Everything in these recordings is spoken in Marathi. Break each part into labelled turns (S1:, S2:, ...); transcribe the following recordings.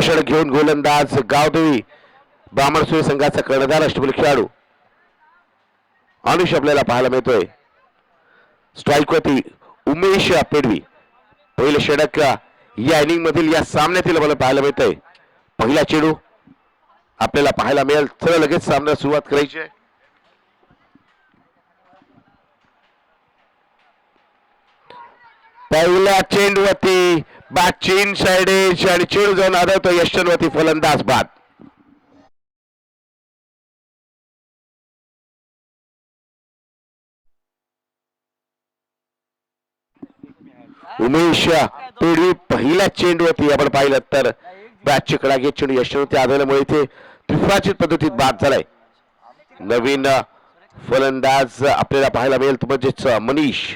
S1: षटक घेऊन गोलंदाज गावदेवी बामणसुळे संघाचा कर्णधार अष्टपैलू खेळाडू अनुष आपल्याला पाहायला मिळतोय. स्ट्राईकवरती उमेश पेडवी. पहिले षटक या इनिंग मधील या सामन्यातील मला पाहायला मिळतंय. पहिला चेंडू आपल्याला पाहायला मिळेल. चला लगेच सामना सुरुवात करायची आहे. पहिल्या चेंडूवरती बॅट चीन साइड एज आणि चेंडू जाऊन आदळतो यशवंतवरती. फलंदाज बाद. उमेश पेडवी पहिल्या चेंडूवरती आपण पाहिलं तर बॅटची कडा घेत चेंडू यशवंत आदळल्यामुळे इथे त्रिफळाचीत पद्धतीत बाद झालाय. नवीन फलंदाज आपल्याला पाहायला मिळेल तो म्हणजेच मनीष.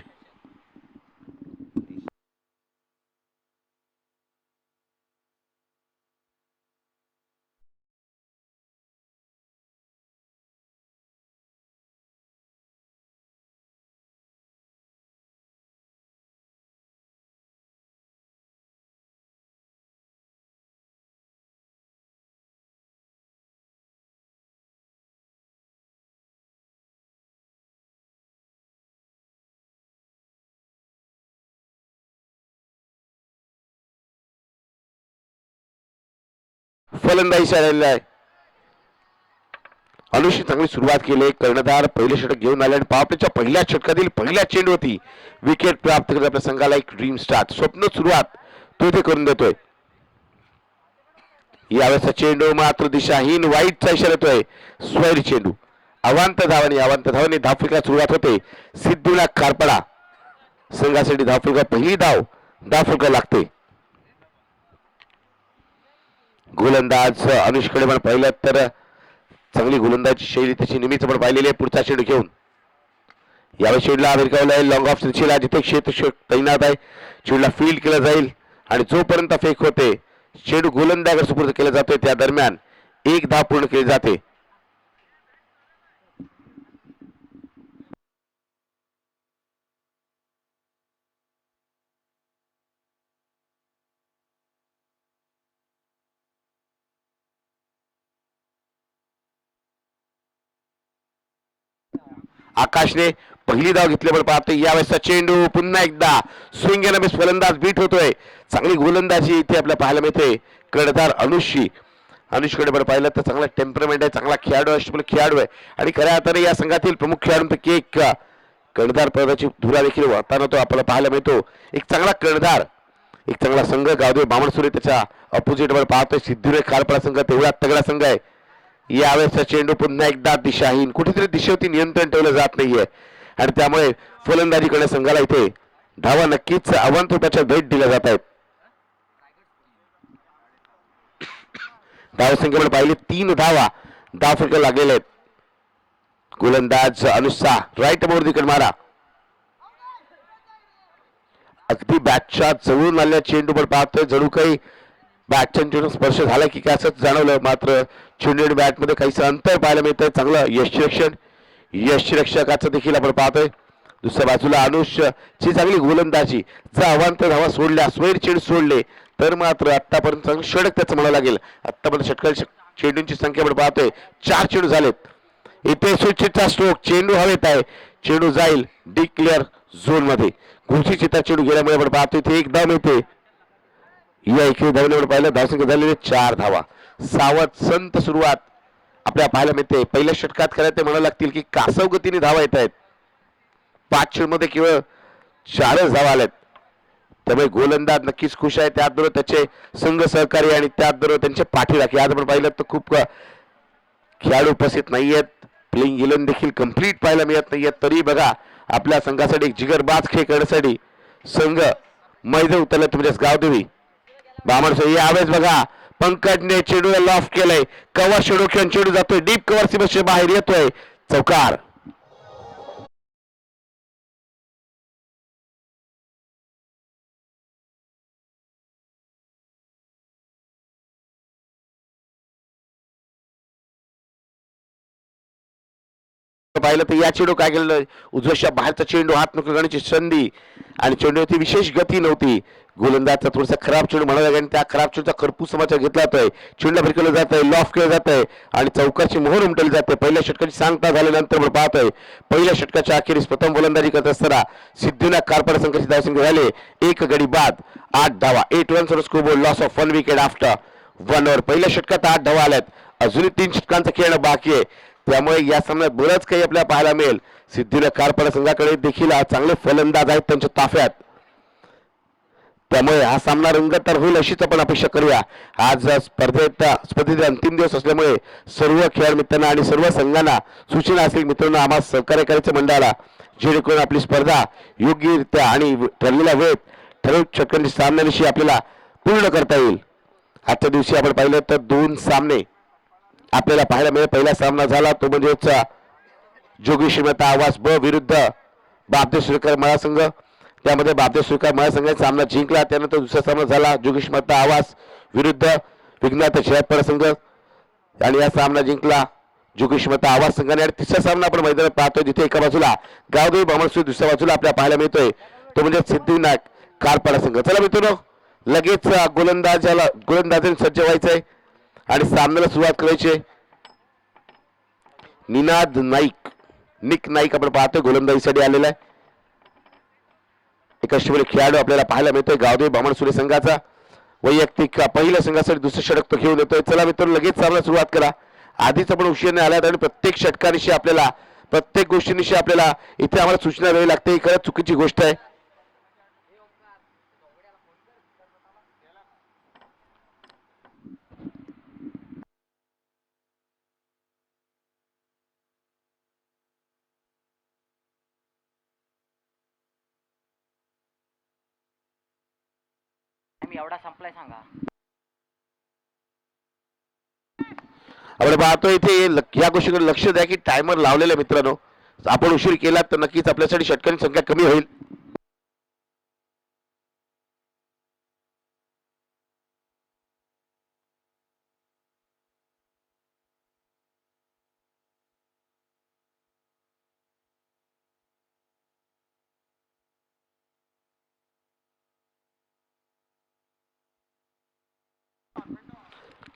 S1: फलंदाजी आलेला आहे. अनुषी चांगली सुरुवात केली. कर्णधार पहिले षटक घेऊन आले आणि पावपेच्या पहिल्या षटकातील पहिल्या चेंडूवरती विकेट प्राप्त करत आपल्या संघाला एक ड्रीम स्टार्ट स्वप्न सुरुवात तो इथे करून देतोय. यावेळेचा चेंडू मात्र दिशाहीन वाईटचा इशारा येतोय. स्वैर चेंडू अवांत धावांनी धावफलका सुरुवात होते. सिद्धूला खारपडा संघासाठी धावफलका पहिली धावफलका लागते. गोलंदाज अनुषकडे पण पाहिलं तर चांगली गोलंदाजी शैली त्याची निमित्त पण पाहिलेली आहे. पुढचा चेंडू घेऊन यावेळी चेंडूला भिरकावलाय. लॉंग ऑफ दिशेला जिथे क्षेत्र तैनात आहे चेंडूला फील्ड केला जाईल आणि जोपर्यंत फेक होते चेंडू गोलंदाजाकडे सुपूर्द केला जातोय त्या दरम्यान एक धाव पूर्ण केली जाते. आकाशने पहिली धाव घेतल्यामुळे पाहतो. यावेळेसचा चेंडू पुन्हा एकदा स्विंग एन मिस. फलंदाज बीट होतोय. चांगली गोलंदाजी इथे आपल्याला पाहायला मिळते. कर्णधार अनुषकडे पण पाहिलं तर चांगला टेम्परमेंट आहे. चांगला खेळाडू खेळाडू आहे आणि खऱ्या अर्थाने या संघातील प्रमुख खेळाडूंपैकी एक कर्णधार पदाची धुरा देखील वाहताना तो आपल्याला पाहायला मिळतो. एक चांगला कर्णधार एक चांगला संघ गावदेवी बामणसुळे त्याच्या अपोजिट वर पाहतोय. सिद्धूरे खारपडा संघ तेवढा तगडा संघ आहे. यावेळेसचा चेंडू पुन्हा एकदा दिशाहीन. कुठेतरी दिशेवरती नियंत्रण ठेवलं जात नाहीये आणि त्यामुळे फलंदाजी करण्या संघाला इथे धावा नक्कीच अवंत रुपयाच्या भेट दिल्या जात आहेत. धावसंख्येमध्ये पाहिले 3 धावा धावफलक लागलेले आहेत. गोलंदाज अनुषा राईट बोर्ड मारा. अगदी बॅटच्या जवळून आलेल्या चेंडू पण पाहतोय. जणू काही बॅटच्या चेंडू स्पर्श झाला की काय असं जाणवलं. मात्र चेंडू आणि बॅटमध्ये काहीसं अंतर पाहायला मिळतंय. चांगलं यष्टिरक्षकाचं देखील आपण पाहतोय. दुसऱ्या बाजूला अनुषची चांगली गोलंदाजी. जर अवांत धावा सोडल्या स्वैर चेंडू सोडले तर मात्र आतापर्यंत चांगलं षटक त्याचं म्हणावं लागेल. आतापर्यंत षटकांची चेंडूंची संख्या आपण पाहतोय 4 चेंडू झालेत. इथे स्विचचा स्ट्रोक. चेंडू हवेत आहे. चेंडू जाईल डिक्लेअर झोन मध्ये. घुशी चित्ता चेंडू गेल्यामुळे आपण पाहतोय इथे एक धाव मिळते. या एकेरी धावण्यावर पाहिलं धावसंख्या झालेली 4 धावा. सावध संत सुरुवात आपल्याला पाहायला मिळते. पहिल्या षटकात करायला ते म्हणावं लागतील की कासव गतीने धावा येत आहेत. 5 चेंडूमध्ये केवळ 4च धावा आल्यात. त्यामुळे गोलंदाज नक्कीच खुश आहे. त्याचबरोबर त्याचे संघ सहकारी आणि त्याचबरोबर त्यांचे पाठीराखी. आज आपण पाहिलं तर खूप खेळाडू उपस्थित नाहीयेत. प्लेइंग 11 देखील कंप्लीट पाहायला मिळत नाहीयेत. तरी बघा आपल्या संघासाठी एक जिगरबाज खेळ करण्यासाठी संघ मैदान उतरले म्हणजेच गावदेवी बामणसुळे. यावेळेस बघा पंकजने चेंडूला लॉफ केलंय. कव्हर चेंडू खेळून चेंडू जातोय डीप कव्हर सीमेच्या बाहेर येतोय. चौकार. पाहिलं तर या चेंडू काय केलं उजव्याच्या बाहेरचा चेंडू हात नको करण्याची संधी आणि चेंडूवरती विशेष गती नव्हती. गोलंदाजचा थोडासा खराब चेंडू म्हणाला आणि त्या खराब चेंडूचा खरपूस समाचार घेतला जातोय. चेंडूला फिरकवलं जात आहे, लॉफ केलं जात आहे आणि चौकारची मोहर उमटली जाते. पहिल्या षटकाची सांगता झाल्यानंतर आपण पाहतोय पहिल्या षटकाच्या अखेरीस प्रथम गोलंदाजी करत असताना सिद्धूला कारपाडा संघाची धावसंख्या झाले 1 गडी बाद 8 धावा. 8 runs on scoreboard, loss of 1 wicket after 1 over. पहिल्या षटकात 8 धावा आल्यात. अजूनही 3 षटकांचं खेळणं बाकी आहे. त्यामुळे या सामन्यात बरंच काही आपल्याला पाहायला मिळेल. सिद्धूला कारपाडा संघाकडे देखील चांगले फलंदाज आहेत त्यांच्या ताफ्यात. त्यामुळे हा सामना रंगतदार होईल अशीच आपण अपेक्षा करूया. आज स्पर्धेचे अंतिम दिवस असल्यामुळे सर्व खेळ मित्रांना आणि सर्व संघांना सूचना असेल मित्रांनो आम्हाला सहकार्य करायचं मंडळाला, जेणेकरून आपली स्पर्धा योग्यरित्या आणि ठरलेल्या वेळेत ठराविक षटकांची सामन्याविषयी आपल्याला पूर्ण करता येईल. आजच्या दिवशी आपण पाहिलं तर 2 सामने आपल्याला पाहायला मिळेल. पहिला सामना झाला तो म्हणजेच जोगी श्रीमंता आवास ब विरुद्ध बापदेव सुरेकर महासंघ. त्यामध्ये बापदेव सुरेकर महासंघाचा सामना जिंकला. त्यानंतर दुसरा सामना झाला जोगी श्रीमंता आवास विरुद्ध विघ्नाथ शरद संघ आणि या सामना जिंकला जोगी श्रीमंता आवास संघाने. आणि तिसरा सामना आपण मैदानात पाहतोय जिथे एका बाजूला गावदेवी बामणसूर, दुसऱ्या बाजूला आपल्याला पाहायला मिळतोय तो म्हणजे सिद्धिविनायक कारपाडा संघ. चला मित्रांनो लगेच गोलंदाजाने सज्ज व्हायचंय आणि सामन्याला सुरुवात करायची. निनाद नाईक, निक नाईक आपण पाहतोय गोलंदाजीसाठी आलेला आहे. एक अष्टपैलू खेळाडू आपल्याला पाहायला मिळतोय गावदेवी बामणसुरे संघाचा. वैयक्तिक पहिल्या संघासाठी दुसरं षटक तो घेऊन येतोय. चला मित्रांनो लगेच सामना सुरुवात करा. आधीच आपण उशिराने आल्यात आणि प्रत्येक षटकानिशी आपल्याला प्रत्येक गोष्टीनिशी आपल्याला इथे आम्हाला सूचना द्यावी लागते. ही खरंच चुकीची गोष्ट आहे.
S2: एवढा संपलाय सांगा.
S1: आपण पाहतो इथे या गोष्टीकडे लक्ष द्या की टायमर लावलेला आहे मित्रांनो. आपण उशीर केला तर नक्कीच आपल्यासाठी षटकांची संख्या कमी होईल.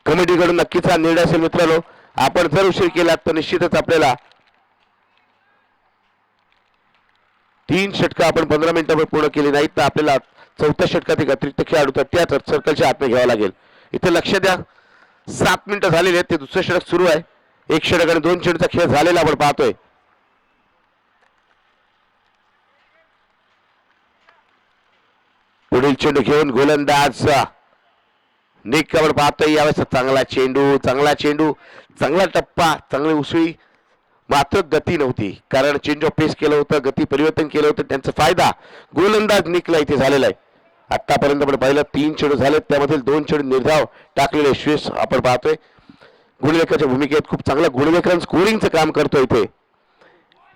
S1: कमिटीकडून नक्कीच हा निर्णय असेल मित्रांनो. आपण जर उशीर केला तर निश्चितच आपल्याला 3 षटकं आपण 15 मिनिटांवर पूर्ण केली नाहीत तर आपल्याला चौथ्या षटकात एक अतिरिक्त खेळाडू तर त्या सर्कलच्या आतमध्ये घ्यावा लागेल. इथे लक्ष द्या 7 मिनिटं झालेली आहेत. ते दुसरं षटक सुरू आहे. 1 षटक आणि 2 चेंडूचा खेळ झालेला आपण पाहतोय. पुढील चेंडू घेऊन गोलंदाज निक आपण पाहतोय. यावेळेस चांगला चेंडू चांगला टप्पा चांगली उसळी, मात्र गती नव्हती कारण चेंज ऑफ पेस केलं होतं, गती परिवर्तन केलं होतं. त्यांचा फायदा गोलंदाज निकला इथे झालेला आहे. आतापर्यंत आपण पाहिलं 3 चेंडू झालेत, त्यामधील 2 चेंडू निर्धाव टाकलेले श्रेष्ठ आपण पाहतोय. गुणलेखराच्या भूमिकेत खूप चांगला गुणलेखन स्कोरिंगचं काम करतोय इथे.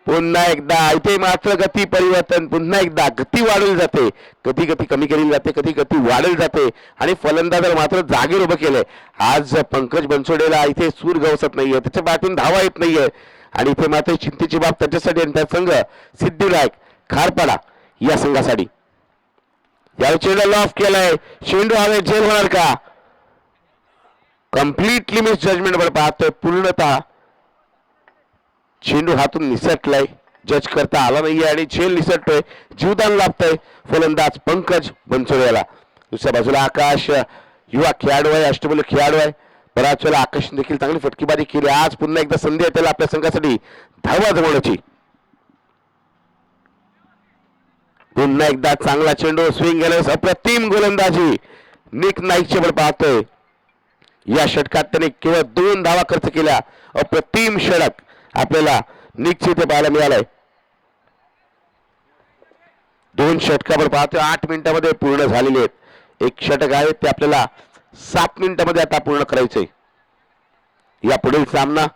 S1: पुन्हा एकदा इथे मात्र गती परिवर्तन, पुन्हा एकदा गती वाढवली जाते, कधी गती कमी केली जाते, कधी गती वाढवली जाते आणि फलंदाजाला मात्र जागेवर उभं केलंय. आज पंकज बनसोडेला इथे सूर गवसत नाहीये, त्याच्या बॅटून धावा येत नाहीये आणि इथे मात्र चिंतेची बाब त्याच्यासाठी आणि त्या संघ सिद्धिविनायक खारपाडा या संघासाठी. या चेंडू लॉफ केलाय, चेंडू हवे जेल होणार का? कम्प्लिटली मिस जजमेंट आपण पाहतोय. पूर्णतः चेंडू हातून निसटलाय, जज करता आला नाहीये आणि झेल निसटतोय, जीवदान लाभतंय फलंदाज पंकज बनसोडे याला. दुसऱ्या बाजूला आकाश युवा खेळाडू आहे, अष्टपैलू खेळाडू आहे. बराच वेळा आकाश देखील चांगली फटकेबाजी केली. आज पुन्हा एकदा संधी आहे त्याला आपल्या संघासाठी धावा जमवण्याची. पुन्हा एकदा चांगला चेंडू स्विंग गेल्यास अप्रतिम गोलंदाजी निक नाईकची आपण पाहतोय. या षटकात त्याने केवळ 2 धावा खर्च केल्या. अप्रतिम षटक आपल्याला निकचे ते पाहायला मिळालंय. 2 षटकं आपण पाहतोय 8 मिनिटांमध्ये पूर्ण झालेले आहेत. 1 षटक आहे ते आपल्याला 7 मिनिटांमध्ये आता पूर्ण करायचंय. या पुढील सामना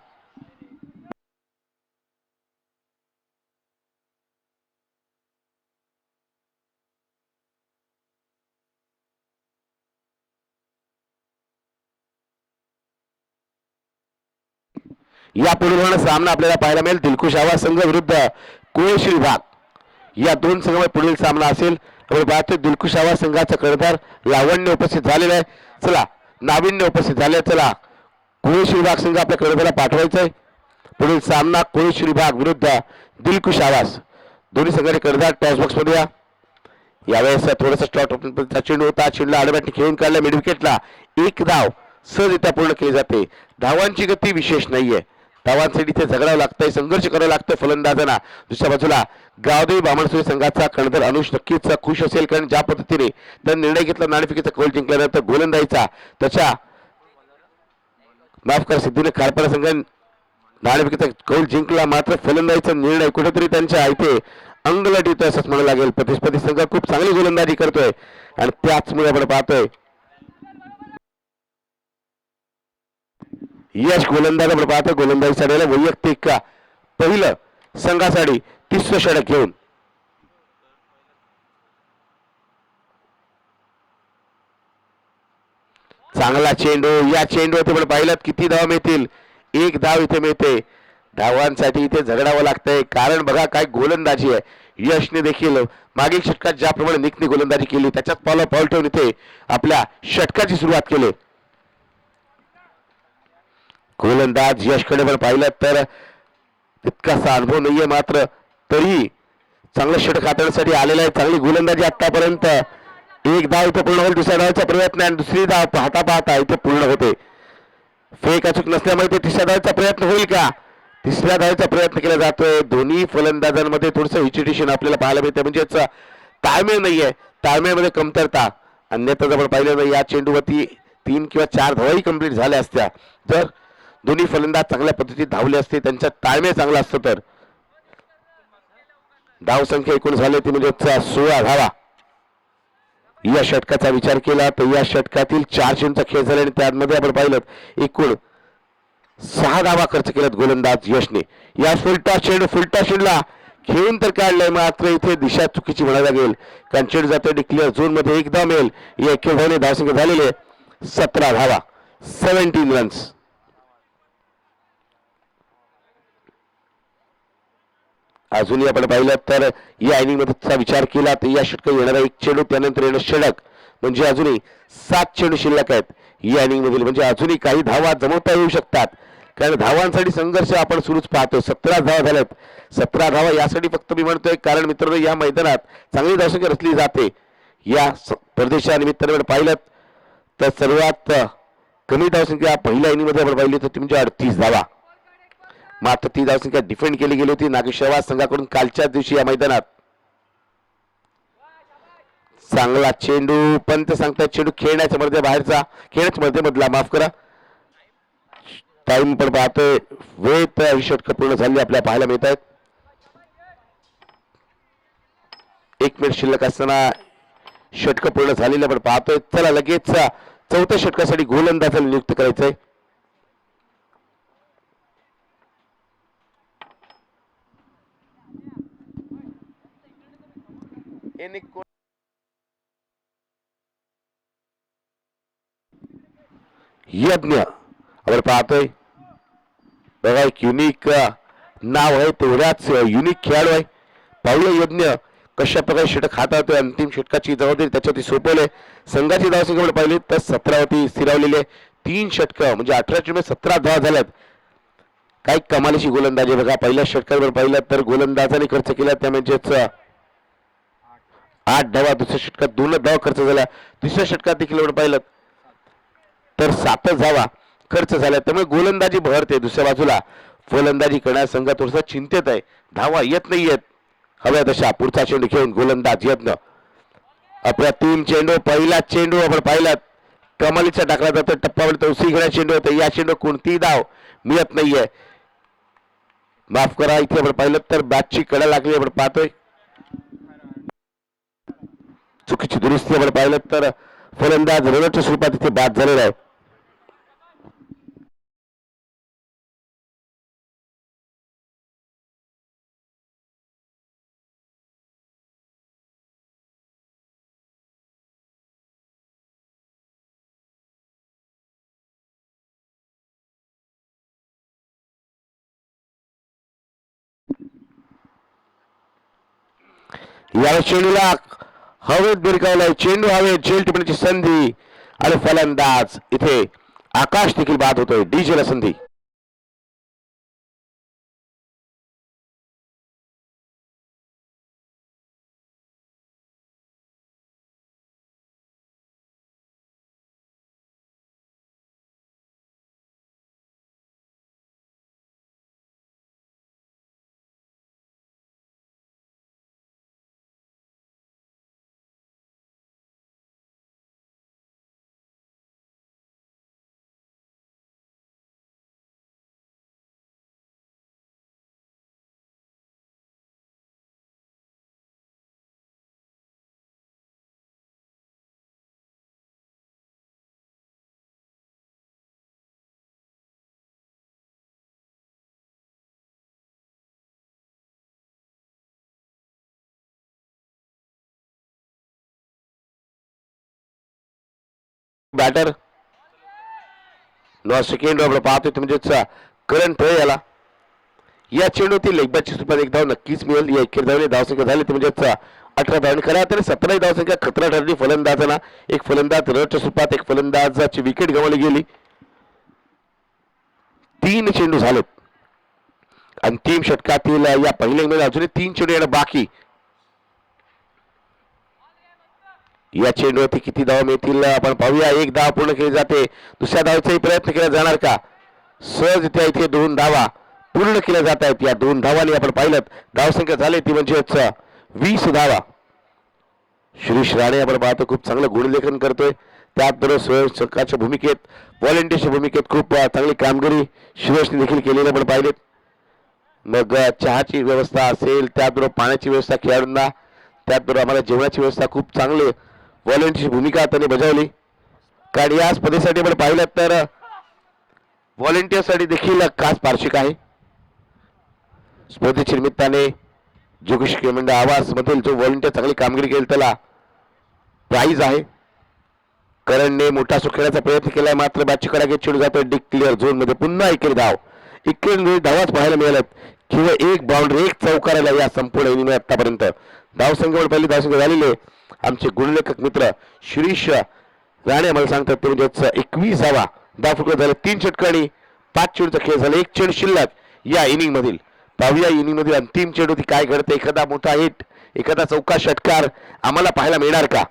S1: या पुढील सामना आपल्याला पाहायला मिळेल दिलखुश आवाज संघ विरुद्ध कुळेश्री विभाग. या 2 संघामध्ये पुढील सामना असेल आपण पाहतोय दिलखुश आवाज संघाचा कर्णधार लावण्य उपस्थित झालेला आहे. चला नाविन्य उपस्थित झाले. चला कोळीश विभाग संघ आपल्या कर्णधाराला पाठवायचा आहे. पुढील सामना कोळीश विभाग विरुद्ध दिलखुश आवाज. दोन्ही संघाचे कर्णधार टॉस बॉक्स मध्ये या. यावेळेस थोडासा स्टॉट चेंडू होता. चेंडूला आडव्याने खेळून काढला मिड विकेटला. एक धाव सहजरित्या पूर्ण केली जाते. धावांची गती विशेष नाहीये. धावांसाठी इथे झगडावं लागतंय, संघर्ष करावं लागतं फलंदाजांना. दुसऱ्या बाजूला गावदेवी बामणसोळी संघाचा कर्णधार अनुष नक्कीच खुश असेल, कारण ज्या पद्धतीने त्याने निर्णय घेतला नाणेफेकीचा कौल जिंकल्यानंतर गोलंदाजीचा त्याच्या माफ करा सिद्धूने खारपाडा संघाने नाणेफेकीचा कौल जिंकला, मात्र फलंदाजीचा निर्णय कुठेतरी त्यांच्या इथे अंगलट येतोय असंच म्हणावं लागेल. प्रतिस्पर्धी संघ खूप चांगली गोलंदाजी करतोय आणि त्याचमुळे आपण पाहतोय यश गोलंदाज आपण पाहतो गोलंदाजीसाठी वैयक्तिक पहिलं संघासाठी 30वे षटक घेऊन चांगला चेंडू. या चेंडूवरती आपण पाहिलं किती धाव मिळतील. एक धाव इथे मिळते. धावांसाठी इथे झगडावं लागतंय, कारण बघा काय गोलंदाजी आहे. यशने देखील मागील षटकात ज्याप्रमाणे निकने गोलंदाजी केली त्याच्यात पाऊल ठेवून इथे आपल्या षटकाची सुरुवात केली. गोलंदाज यशकडे पण पाहिलं तर तितकासा अनुभव नाहीये, मात्र तरी चांगलं षटक हाताळण्यासाठी आलेला आहे. चांगली गोलंदाजी आतापर्यंत. एक धाव इथे पूर्ण होईल. दुसऱ्या धावाचा प्रयत्न आणि दुसरी धाव पाहता पाहता इथे पूर्ण होते. फेक अचूक नसल्यामुळे ते तिसऱ्या धावाचा प्रयत्न होईल का? तिसऱ्या धावाचा प्रयत्न केला जातोय. दोन्ही फलंदाजांमध्ये थोडंसं हिचिटेशन आपल्याला पाहायला मिळते, म्हणजेच ताळमेळ नाहीये, ताळमेळमध्ये कमतरता. अन्यथा जर पाहिलं तर या चेंडूवरती 3 किंवा 4 धावाही कंप्लीट झाल्या असत्या जर दोन्ही फलंदाज चांगल्या पद्धतीत धावले असते, त्यांचा ताळमेळ चांगला असतो तर. धाव संख्या एकूण झाली ती म्हणजे 16 धावा. या षटकाचा विचार केला तर या षटकातील 4 चेंडूचा खेळ झाला आणि त्यामध्ये आपण पाहिलं एकूण 6 धावा खर्च केल्यात गोलंदाज यशने. या फुलटॉस चेंडूला खेळून तर काढलंय, मात्र इथे दिशा चुकीची म्हणायला लागेल, कारण चेंडू जातोय डिक्लेअर झोन मध्ये. एक धाव मिळेल. या 21 धावने धावसंख्या झालेले 17 धावा, 17 रन्स. अजूनही आपण पाहिलं तर या इनिंग मध्ये विचार केला तर या षटकात येणारा एक चेंडू त्यानंतर येणं षटक म्हणजे अजूनही 7 चेंडू शिल्लक आहेत या इनिंग मधील, म्हणजे अजूनही काही धावा जमवता येऊ शकतात, कारण धावांसाठी संघर्ष आपण सुरूच पाहतो. 17 धावा झाल्यात. 17 धावा यासाठी फक्त मी म्हणतोय कारण मित्रांनो या मैदानात चांगली धावसंख्या रचली जाते. या प्रदेशानिमित्ताने पाहिलं तर सर्वात कमी धावसंख्या पहिल्या इनिंग मध्ये आपण पाहिली तर ती म्हणजे 38 धावा, मात्र ती धावसंख्या डिफेंड केली गेली होती नागेश्वर संघाकडून कालच्याच दिवशी या मैदानात. चांगला चेंडू. पंत सांगतात चेंडू खेळण्याच्या मध्ये बाहेरचा, खेळण्याच्या मध्ये मधला माफ करा. टाइम पण पाहतोय वेळ तर षटक पूर्ण झाली आपल्याला पाहायला मिळत आहेत. 1 मिनिट शिल्लक असताना षटक पूर्ण झालेलं आपण पाहतोय. चला लगेच 4थ्या षटकासाठी गोलंदाजाला नियुक्त करायचंय. यज्ञ आपण पाहतोय बघा, एक युनिक नाव आहे, तेवढ्याच युनिक खेळाडू आहे. पाहुले यज्ञ कशा प्रकारे षटक हाताळतोय. अंतिम षटकाची जबाबदारी त्याच्यावरती सोपवले. संघाची धावसंख्या पाहिली तर 17 वरती स्थिरावलेली आहे. 3 षटक म्हणजे 18 चेंडू 17 धावा झाल्यात. काही कमालीची गोलंदाजी बघा. पहिल्या षटकावर पाहिलं तर गोलंदाजाने खर्च केला त्या म्हणजेच 8 धावा. दुसऱ्या षटकात 2 धावा खर्च झाला. तिसऱ्या षटकात देखील पाहिलं तर 7 धावा खर्च झाल्या. त्यामुळे गोलंदाजी बहरते. दुसऱ्या बाजूला फलंदाजी करणारा संघ थोडासा चिंतेत आहे. धावा येत नाहीयेत हव्या तशा. पुढचा चेंडू खेळून गोलंदाज यत्न. अप्रतिम चेंडू. पहिला चेंडू आपण पाहिला कमालीचा टाकला जातो. टप्पावर तवसी घेण्या चेंडू होता. या चेंडू कोणतीही धाव मिळत नाहीये. माफ करा, इथे आपण पाहिलं तर बॅटची कडा लागली आपण पाहतोय. चुकीची दुरुस्ती आपण पाहिलं तर फलंदाज रनच्या स्वरूपात इथे बाद झालेला आहे. या चेंडूला हवेत भिरकावलाय चेंडू हवेत झेल टिपण्याची संधी आणि फलंदाज इथे आकाश देखील बाद होतोय डीजेला संधी. बॅटर नॉ सेकंड आपण पाहतोय म्हणजेच करंट याला या चेंडूतील लेगबॅटची स्वरूपात एक धाव नक्कीच मिळेल. या एकेर धावने धावसंख्या झाली ते म्हणजेच 18 धावणे खऱ्या तरी 17 धावसंख्या खतरा ठरली. फलंदाजांना एक फलंदाज रडच्या स्वरूपात एक फलंदाजाची विकेट गमावली गेली. 3 चेंडू झालेत. अंतिम षटकातील या पहिल्या मध्ये अजूनही 3 चेंडू येणं बाकी. या चेंडूवरती किती धावा मिळतील आपण पाहूया. एक धाव पूर्ण केली जाते. दुसऱ्या धावचाही प्रयत्न केला जाणार का? सहज इथे 2 धावा पूर्ण केल्या जात आहेत. या 2 धावांनी आपण पाहिलं धावसंख्या झाली ती म्हणजेच 20 धावा. शिरीष राणे आपण पाहतो खूप चांगलं गुणलेखन करतोय. त्याचबरोबर स्वयंसेवकाच्या भूमिकेत व्हॉलेंटियरच्या भूमिकेत खूप चांगली कामगिरी शिरीषने देखील केलेली आपण पाहिलेत. मग चहाची व्यवस्था असेल त्याचबरोबर पाण्याची व्यवस्था खेळाडूंना त्याचबरोबर आम्हाला जेवणाची व्यवस्था खूप चांगली व्हॉलेंटियरची भूमिका त्यांनी बजावली. कारण या स्पर्धेसाठी आपण पाहिलं तर व्हॉलेंटियरसाठी देखील खास पार्श्विक आहे. स्पर्धेच्या निमित्ताने जोगेश मंडळ आवास मधील जो व्हॉलेंटियर चांगली कामगिरी केली त्याला प्राईज आहे. करणने मोठा सो खेळण्याचा प्रयत्न केलाय मात्र बॅटची कडा घेत चेंडू जातोय डीप क्लिअर झोन मध्ये. पुन्हा एकेरी धाव. एकेरी धावाच पाहायला मिळाल्यात. किंवा एक बाउंड्री एक चौकाराला या संपूर्ण इनिंग आतापर्यंत धावसंख्येवर पहिली धावसंख्या झालेले आमचे गुणलेखक मित्र शिरीष राणे आम्हाला सांगतात ते म्हणजेच 21 धावा धाव फुटवे झाले. 3 षटकांनी 5 चेंडूचा खेळ झाला. 1 चेंडू शिल्लक या इनिंग मधील. पाहूया इनिंग मधील अंतिम चेंडू ती काय घडते. एखादा मोठा हिट एखादा चौका षटकार आम्हाला पाहायला मिळणार का?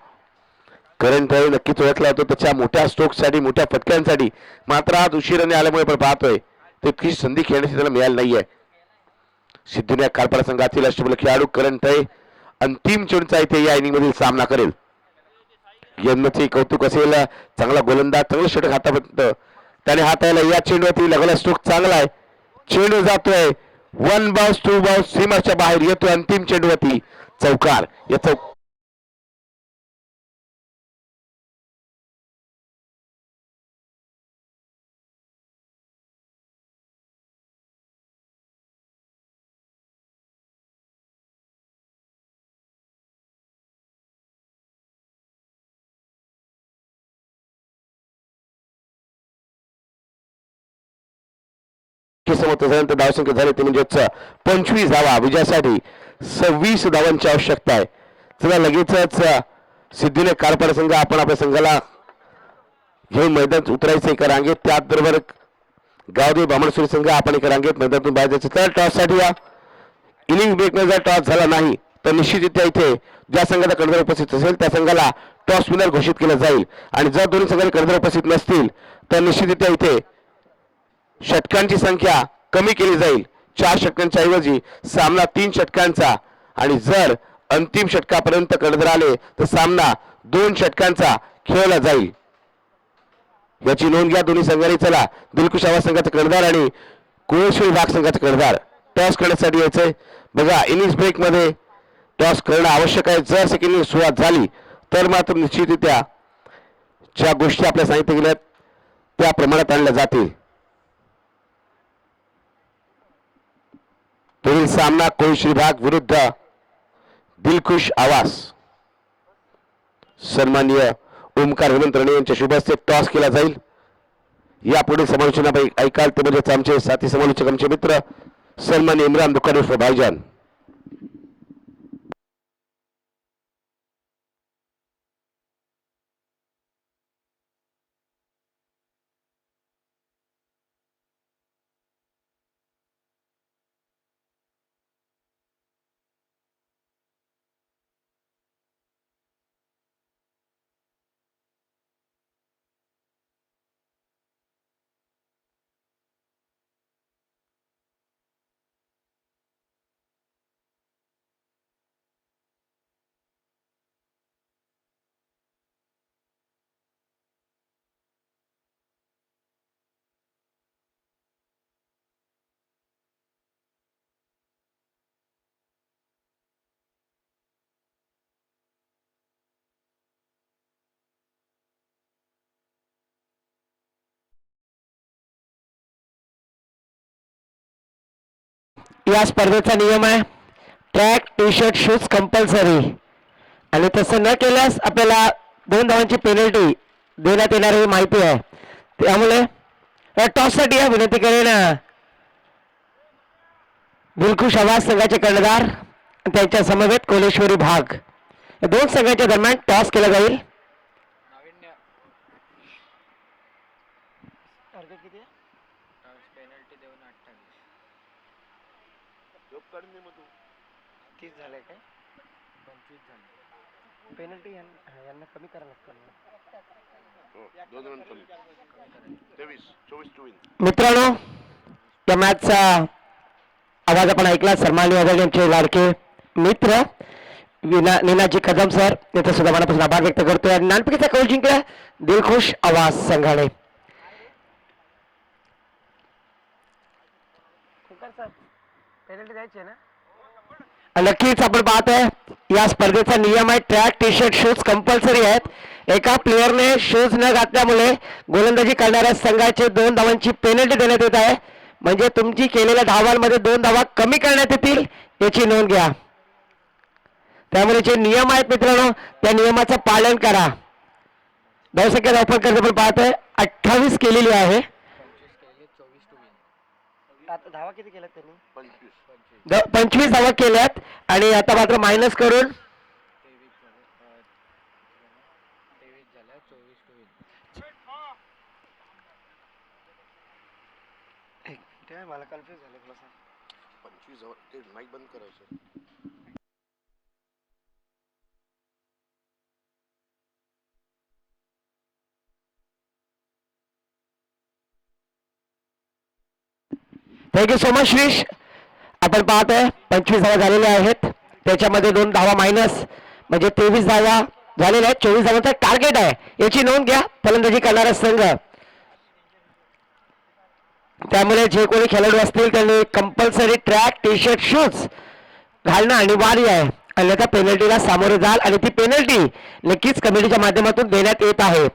S1: करंट नक्कीच ओळखला होतो त्याच्या मोठ्या स्ट्रोकसाठी मोठ्या फटक्यांसाठी. मात्र आज उशिराने आल्यामुळे आपण पाहतोय तितकी संधी खेळण्याची त्याला मिळाली नाहीये. सिद्धूने कालपाडा संघातील अष्टबल खेळाडू करंट अंतिम चेंडूचा इथे या इनिंग मधील सामना करेल. यंदाचे कौतुक असेल. चांगला गोलंदाज चांगलं षटक हातापर्यंत त्याने हाताळला. या चेंडूवरती लागला स्ट्रोक चांगला आहे. चेंडू जातोय 1 बाउन्स 2 बाउन्स सीमाच्या बाहेर येतोय. अंतिम चेंडूवरती चौकार. या चौक झाल्यानंतर धावसंख्या झाली ते म्हणजेच 25 धावा. विजयासाठी 26 धावांची आवश्यकता आहे. चला लगेचच सिद्धूने कालपाडा संघ आपण आपल्या संघाला घेऊन मैदानात उतरायचं एका रांगेत. त्याचबरोबर गावदेव बामणसुरी संघ आपण एका रांगेत मैदानातून बाहेर जायचं. तर टॉससाठी या इनिंग ब्रेकमध्ये जर टॉस झाला नाही तर निश्चितरित्या इथे ज्या संघाचा कर्णधार उपस्थित असेल त्या संघाला टॉस विनर घोषित केला जाईल. आणि जर दोन्ही संघाचे कर्णधार उपस्थित नसतील तर निश्चितरित्या इथे षटकांची संख्या कमी केली जाईल. 4 षटकांच्या ऐवजी सामना 3 षटकांचा. आणि जर अंतिम षटकापर्यंत कर्णधार आले तर सामना 2 षटकांचा खेळला जाईल. याची नोंद घ्या दोन्ही संघांनी. चला दिलखुश आवाज संघाचा कर्णधार आणि कुळेश्वरी भाग संघाचा कर्णधार टॉस करण्यासाठी यायचंय. बघा इनिंग्स ब्रेक मध्ये टॉस करणं आवश्यक आहे. जर सेकंड सुरुवात झाली तर मात्र निश्चितरित्या ज्या गोष्टी आपल्या सांगितल्या गेल्यात त्या प्रमाणात आणल्या जातील. पुढील सामना कुळेश्वरी भाग विरुद्ध दिलखुश आवाज. सन्माननीय ओमकार हेमंत रणे यांच्या शुभ हस्ते टॉस केला जाईल. यापुढे समालोचनापैकी ऐकाल ते म्हणजे आमचे साथी समालोचक आमचे मित्र सन्माननीय इम्रान दुकान भाईजान.
S2: या स्पर्धेचा नियम आहे track T shirt shoes compulsory आणि तसं न केल्यास आपल्याला 2 धावांची पेनल्टी देण्यात येणार ही माहिती आहे. त्यामुळे टॉससाठी या विनंती करेन दिलखुश आवाज संघाचे कर्णधार त्यांच्या समवेत कोलेश्वरी भाग या 2 संघांच्या दरम्यान टॉस केला जाईल. पेनल्टी यांना कमी करायला मित्रांनो या मॅचचा आवाज आपण ऐकला. सन्माननीय आदरणीय लाडके मित्र नीनाजी कदम सर याचा सुद्धा मनापासून आभार व्यक्त करतोय आणि नानपैकीचा कौल जिंकला दिलखुश आवाज संघाने. नक्कीच आपण पाहतोय या स्पर्धेचा नियम आहे track T shirt shoes compulsory आहेत. एका प्लेअरने शूज न घातल्यामुळे गोलंदाजी करणाऱ्या संघाचे 2 धावांची पेनल्टी देण्यात येत आहे. म्हणजे तुमची केलेल्या धावांमध्ये 2 धावा कमी करण्यात येतील याची नोंद घ्या. त्यामुळे जे नियम आहेत मित्रांनो त्या नियमाचं पालन करा. धावसंख्या धावपळ करत आपण पाहतोय 28 केलेली आहे. आता धावा किती केल्यात त्यांनी 25 धावा केल्यात आणि आता मात्र मायनस करून मला कन्फ्युज झालं. 25 माईक बंद करायचं. Thank you so much Shrish. आपण पाहतोय 25 धावा झालेल्या आहेत. त्याच्यामध्ये 2 धावा मायनस म्हणजे 23 धावा झालेल्या आहेत. 24 धावांचा टार्गेट आहे याची नोंद घ्या फलंदाजी करणारा संघ. त्यामुळे जे कोणी खेळाडू असतील त्यांनी compulsory track T shirt shoes घालणं अनिवार्य आहे. अन्यथा पेनल्टीला सामोरे जाल आणि ती पेनल्टी नक्कीच कमिटीच्या माध्यमातून देण्यात येत आहे.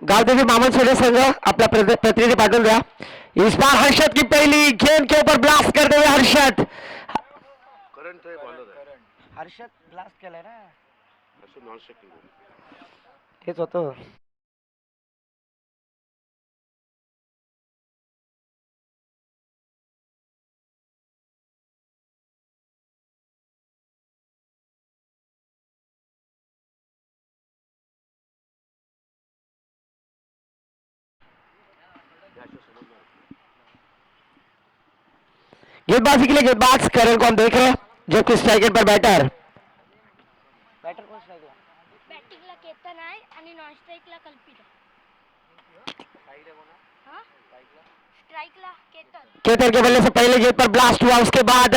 S2: गावदेवी मामन सोडे संघ अपना प्रतिनिधि पाठन दिया. इस बार हर्षद की पहली गेंद के ऊपर ब्लास्ट करते हुए हर्षद करंट है बॉलर हर्षद ब्लास्ट केलाय ना हर्षद नॉन स्ट्राइकिंग हेच होतं. गेंदबाजी के लिए गेंदबाज करण को हम देख रहे हैं जो कि स्ट्राइकर पर बैटर कौन स्ट्राइकला
S3: बॅटिंगला केतन आहे आणि नॉन स्ट्राइकला कल्पित हां स्ट्राइकला
S2: केतन के बल्ले से पहले गेंद पर ब्लास्ट हुआ. उसके बाद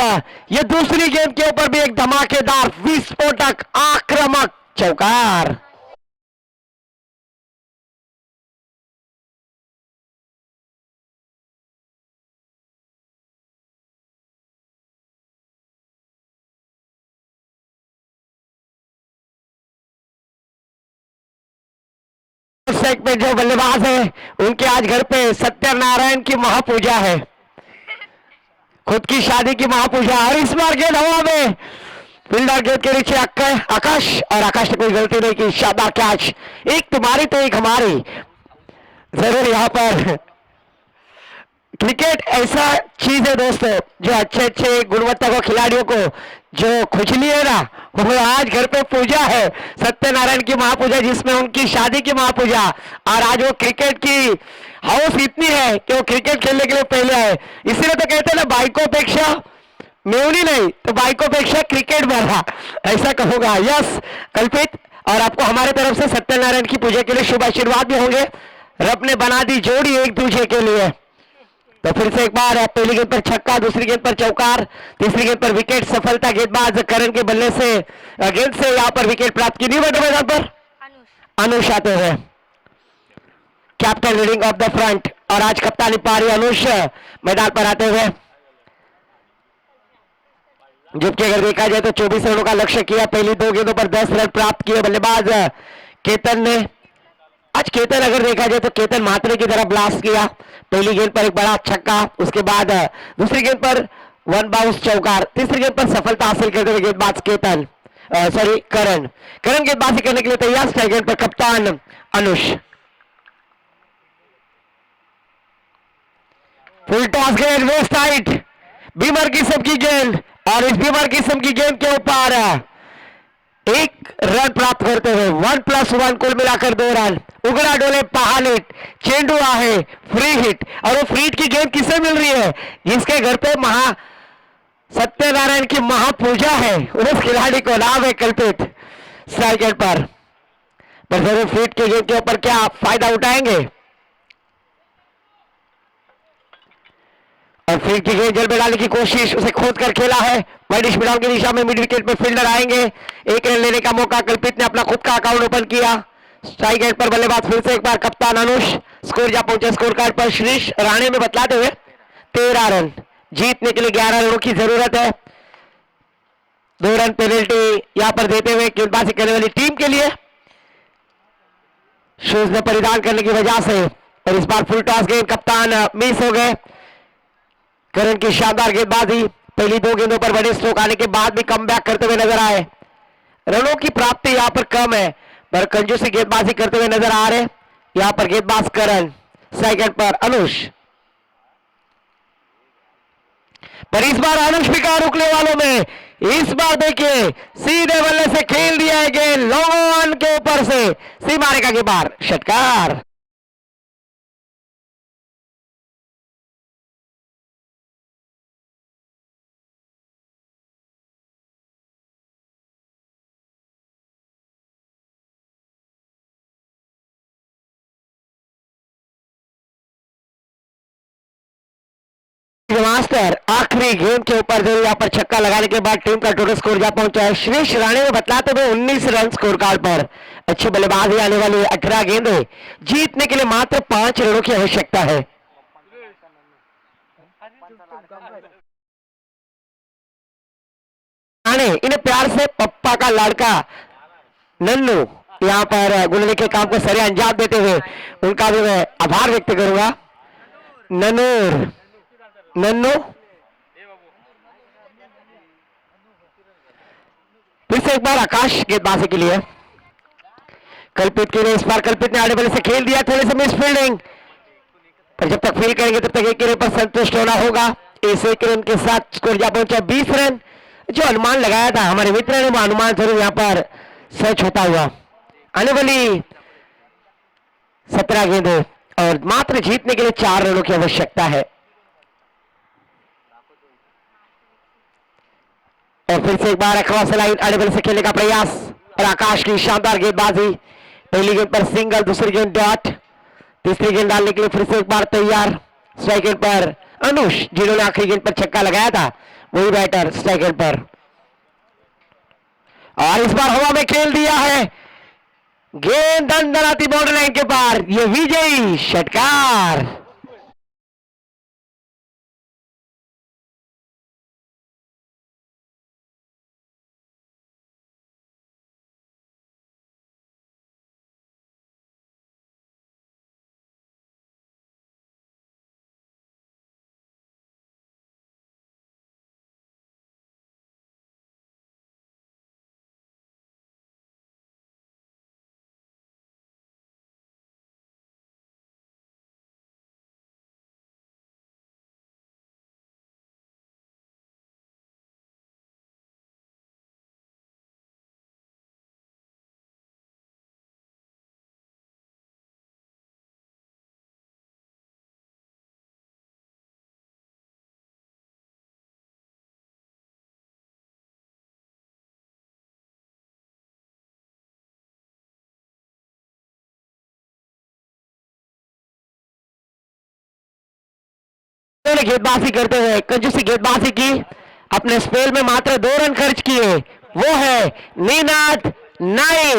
S2: ये दूसरी गेंद के ऊपर भी एक धमाकेदार विस्फोटक आक्रामक चौकार. में जो बल्लेबाज है उनके आज घर पे सत्यनारायण की महापूजा है. खुद की शादी की महापूजा. और इस बार गेंद हवा में फील्डर गेंद के नीचे आकाश और आकाश ने कोई गलती नहीं की. शानदार कैच. एक तुम्हारी तो एक हमारी. जरूर यहाँ पर क्रिकेट ऐसा चीज है दोस्तों जो अच्छे अच्छे गुणवत्ता को खिलाड़ियों को जो खुजली है ना वो आज घर पे पूजा है सत्यनारायण की महापूजा जिसमें उनकी शादी की महापूजा. और आज वो क्रिकेट की हाउस इतनी है कि वो क्रिकेट खेलने के लिए पहले आए. इसीलिए तो कहते हैं ना बायकोपेक्षा मेवणी नहीं तो बायकोपेक्षा क्रिकेट बना. ऐसा कहूंगा. यस कल्पित. और आपको हमारे तरफ से सत्यनारायण की पूजा के लिए शुभ आशीर्वाद भी होंगे. रब ने बना दी जोड़ी एक दूसरे के लिए. तो फिर से एक बार पहली गेंद पर छक्का, दूसरी गेंद पर चौकार, तीसरी गेंद पर विकेट. सफलता गेंदबाज करण के बल्ले से गेंद से यहाँ पर विकेट प्राप्त की. नहीं मैदान पर अनुष आते हैं captain leading of the front. और आज कप्तानी पारी अनुष मैदान पर आते हुए जबकि अगर देखा जाए तो 24 रनों का लक्ष्य किया, पहली 2 गेंदों पर 10 रन प्राप्त किए बल्लेबाज केतन ने। आज केतन अगर देखा जाए तो केतन मात्रे की तरह ब्लास्ट किया, पहली गेंद पर एक बड़ा छक्का, उसके बाद दूसरी गेंद पर वन बाउंस चौकार, तीसरी गेंद पर सफलता हासिल करते हुए गेंदबाज केतन करण गेंदबाजी करने के लिए तैयार। स्ट्राइक गेंद पर कप्तान अनुष। फुल टॉस गेंद वेस्ट हाइट, बीमर किस्म की गेंद, और इस बीमर किस्म की गेंद के ऊपर एक रन प्राप्त करते हुए 1+1 कुल मिलाकर 2 रन। उगड़ा डोले पहालिट, चेंडू आहे, फ्री हिट, और वो फ्री हिट की गेंद किसे मिल रही है? जिसके घर पे सत्यनारायण की महापूजा है, उस खिलाड़ी को नाम है कल्पित। स्ट्राइक गेंद पर जरूर फ्री हिट की गेंद के ऊपर क्या फायदा उठाएंगे, और फिर की गेंद जल में डालने की कोशिश, उसे खोद कर खेला है वाइड मिडाउन की दिशा में। मिड विकेट पे फील्डर आएंगे, एक रन लेने का मौका, कल्पित ने अपना खुद का अकाउंट ओपन किया। स्ट्राइक गेंद पर बल्लेबाज फिर से एक बार कप्तान अनुष। स्कोर जा पहुंचे स्कोर कार्ड पर श्रीश राणे में बतलाते हुए 13 रन, जीतने के लिए 11 रनों की जरूरत है। 2 रन पेनल्टी यहां पर देते हुए गेंदबाजी करने वाली टीम के लिए शूज में परिधान करने की वजह से, और इस बार फुल टॉस गेंद कप्तान मिस हो गए। करण की शानदार गेंदबाजी, पहली 2 गेंदों पर बड़े स्ट्रोक आने के बाद भी कमबैक करते हुए नजर आए। रनों की प्राप्ति यहां पर कम है, पर कंजूसी गेंदबाजी करते हुए नजर आ रहे यहां पर गेंदबाज करण। सेकंड पर अनुष, पर इस बार अनुष भी कहां रुकने वालों में। इस बार देखिए सीधे बल्ले से खेल दिया है गेंद, लॉन्ग ऑन के ऊपर से सीमा रेखा के बाहर, षटकार। मास्टर आखिरी गेंद के ऊपर जो यहाँ पर छक्का लगाने के बाद टीम का टोटल स्कोर जा पहुंचा है। श्रेष राणे ने बतलाते हुए 19 रन स्कोर कार्ड पर। अच्छी बल्लेबाजी आने वाली 18 गेंदें, जीतने के लिए मात्र 5 रनों की आवश्यकता है। राणे इन्हें प्यार से पप्पा का लड़का नन्नू यहाँ पर गुलने के काम को सरे अंजाम देते हुए उनका भी मैं आभार व्यक्त करूंगा। नन्नू फिर से एक बार आकाश गेंदबाजी के लिए कल्पित के लिए, इस बार कल्पित ने आड़े बल्ले से खेल दिया, थोड़े से मिस फील्डिंग, पर जब तक फील्ड करेंगे तब तक 1 रन पर संतुष्ट होना होगा। इस 1 रन के साथ स्कोर जा पहुंचा 20 रन। जो अनुमान लगाया था हमारे मित्र ने, वो अनुमान जरूर यहाँ पर सच होता हुआ। आने वाली 17 गेंदें और मात्र जीतने के लिए 4 रनों की आवश्यकता है। और फिर से एक बार अक्रॉस लाइन अड़ेबल से खेलने का प्रयास, और आकाश की शानदार गेंदबाजी, पहली गेंद पर सिंगल, दूसरी गेंद डॉट, तीसरी गेंद डालने के लिए फिर से एक बार तैयार। स्ट्राइक गेंद पर अनुष, जिन्होंने आखिरी गेंद पर छक्का लगाया था, वही बैटर स्ट्राइक गेंद पर, और इस बार हवा में खेल दिया है गेंद दंदनाती बॉर्डर लाइन के पार, ये विजयी षटकार। गेंदबाजी करते हुए कंजूसी गेंदबाजी की, अपने स्पेल में मात्र 2 रन खर्च किए, वो है नीनाद नाइक।